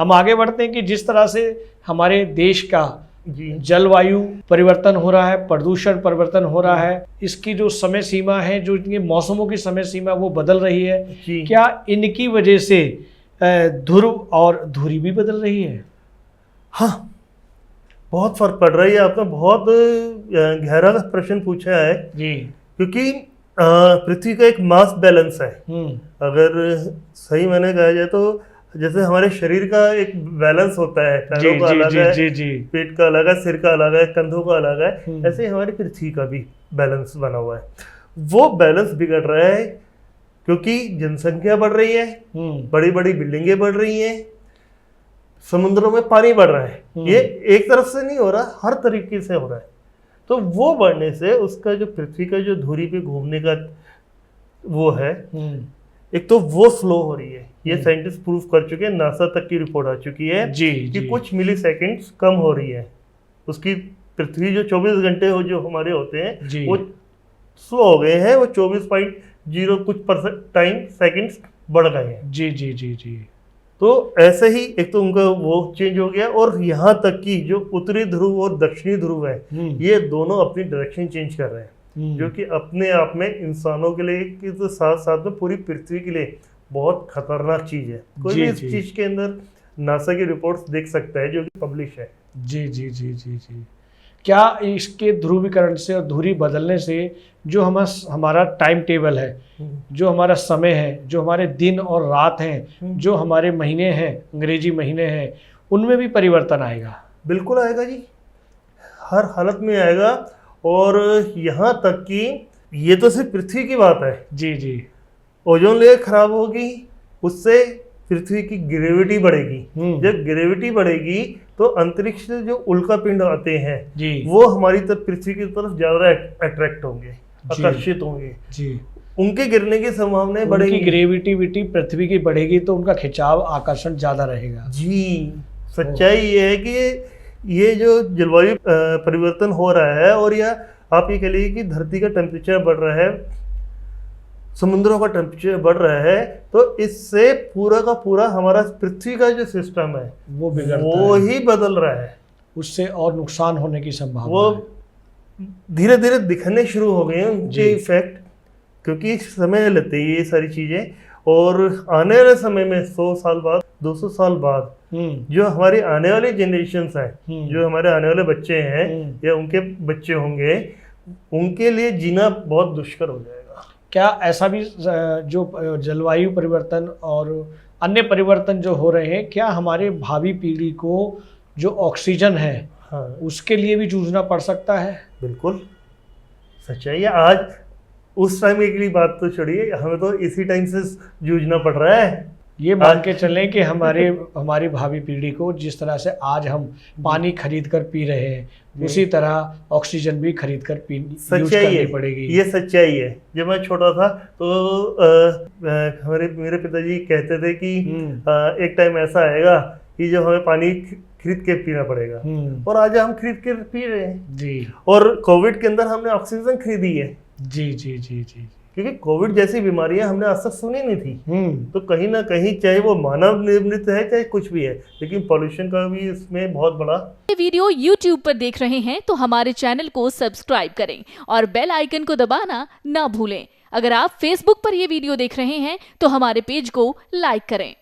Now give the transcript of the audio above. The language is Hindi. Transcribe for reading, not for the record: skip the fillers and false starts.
हम आगे बढ़ते हैं कि जिस तरह से हमारे देश का जी जलवायु परिवर्तन हो रहा है, प्रदूषण परिवर्तन हो रहा है, इसकी जो समय सीमा है, जो इनके मौसमों की समय सीमा वो बदल रही है। जी क्या इनकी वजह से ध्रुव और धुरी भी बदल रही है? हाँ, बहुत फर्क पड़ रहा है। ये आपने बहुत गहरा प्रश्न पूछा है, जी। क्योंकि पृथ्वी का एक मास बैलेंस है। अगर सही मैंने कहा जाए तो जैसे हमारे शरीर का एक बैलेंस होता है, पैरों का अलग है, जी जी पेट का अलग है, सिर का अलग है, कंधों का अलग है, ऐसे ही हमारी पृथ्वी का भी बैलेंस बना हुआ है। वो बैलेंस बिगड़ रहा है क्योंकि जनसंख्या बढ़ रही है, बड़ी बड़ी बिल्डिंगें बढ़ रही हैं, समुद्रों में पानी बढ़ रहा है। ये एक तरफ से नहीं हो रहा, हर तरीके से हो रहा है। तो वो बढ़ने से उसका जो पृथ्वी का जो धुरी पे घूमने का वो है, एक तो वो स्लो हो रही है। ये साइंटिस्ट प्रूफ कर चुके हैं, नासा तक की रिपोर्ट आ चुकी है कि कुछ मिली सेकेंड्स कम हो रही है उसकी। पृथ्वी जो 24 घंटे हो जो हमारे होते हैं वो स्लो हो गए हैं, वो 24.0 कुछ टाइम सेकेंड्स बढ़ गए हैं। जी जी जी जी। तो ऐसे ही एक तो उनका वो चेंज हो गया, और यहाँ तक कि जो उत्तरी ध्रुव और दक्षिणी ध्रुव है, ये दोनों अपनी डायरेक्शन चेंज कर रहे हैं, जो कि अपने आप में इंसानों के लिए के तो साथ साथ में पूरी पृथ्वी के लिए बहुत खतरनाक चीज है। कोई भी इस चीज के अंदर नासा की रिपोर्ट्स देख सकता है जो कि पब्लिश है। जी जी जी जी जी। क्या इसके ध्रुवीकरण से और धुरी बदलने से जो हमारा टाइम टेबल है, जो हमारा समय है, जो हमारे दिन और रात हैं, जो हमारे महीने हैं, अंग्रेजी महीने हैं, उनमें भी परिवर्तन आएगा? बिल्कुल आएगा जी, हर हालत में आएगा। और यहाँ तक कि ये तो सिर्फ पृथ्वी की बात है। जी जी। ओजोन लेयर खराब होगी, उससे पृथ्वी की ग्रेविटी बढ़ेगी। जब ग्रेविटी बढ़ेगी तो अंतरिक्ष से जो उल्का पिंड आते हैं वो हमारी तरफ, पृथ्वी की तरफ ज्यादा अट्रैक्ट होंगे, आकर्षित होंगे जी। उनके गिरने की संभावना बढ़ेगी, ग्रेविटिविटी पृथ्वी की बढ़ेगी तो उनका खिंचाव, आकर्षण ज्यादा रहेगा जी। सच्चाई ये है कि ये जो जलवायु परिवर्तन हो रहा है, और या आप ये कह लीजिए कि धरती का टेम्परेचर बढ़ रहा है, समुद्रों का टेम्परेचर बढ़ रहा है, तो इससे पूरा का पूरा हमारा पृथ्वी का जो सिस्टम है वो ही बदल रहा है। उससे और नुकसान होने की संभावना वो धीरे धीरे दिखने शुरू हो गए हैं उनके इफेक्ट, क्योंकि समय लेते हैं ये सारी चीजें। और आने वाले समय में 100 साल बाद, 200 साल बाद जो हमारी आने वाली जनरेशंस हैं, जो हमारे आने वाले बच्चे हैं या उनके बच्चे होंगे, उनके लिए जीना बहुत दुष्कर हो जाएगा। क्या ऐसा भी जो जलवायु परिवर्तन और अन्य परिवर्तन जो हो रहे हैं, क्या हमारे भावी पीढ़ी को जो ऑक्सीजन है उसके लिए भी जूझना पड़ सकता है? बिल्कुल सच्चाई है। आज उस टाइम की बात तो छोड़िए, हमें तो इसी टाइम से जूझना पड़ रहा है। ये मान के चलें कि हमारी भावी पीढ़ी को जिस तरह से आज हम पानी खरीद कर पी रहे हैं, उसी तरह ऑक्सीजन भी खरीद कर यूज करनी पड़ेगी। ये सच्चाई है। जब मैं छोटा था तो मेरे पिताजी कहते थे कि एक टाइम ऐसा आएगा कि जब हमें पानी खरीद के पीना पड़ेगा, और आज हम खरीद के पी रहे हैं जी। और कोविड के अंदर हमने ऑक्सीजन खरीदी है जी जी जी जी, क्योंकि कोविड जैसी बीमारियां हमने आज तक सुनी नहीं थी। तो कहीं ना कहीं चाहे वो मानव निर्मित है चाहे कुछ भी है, लेकिन पॉल्यूशन का भी इसमें बहुत बड़ा। ये वीडियो YouTube पर देख रहे हैं तो हमारे चैनल को सब्सक्राइब करें और बेल आइकन को दबाना ना भूलें। अगर आप Facebook पर ये वीडियो देख रहे हैं तो हमारे पेज को लाइक करें।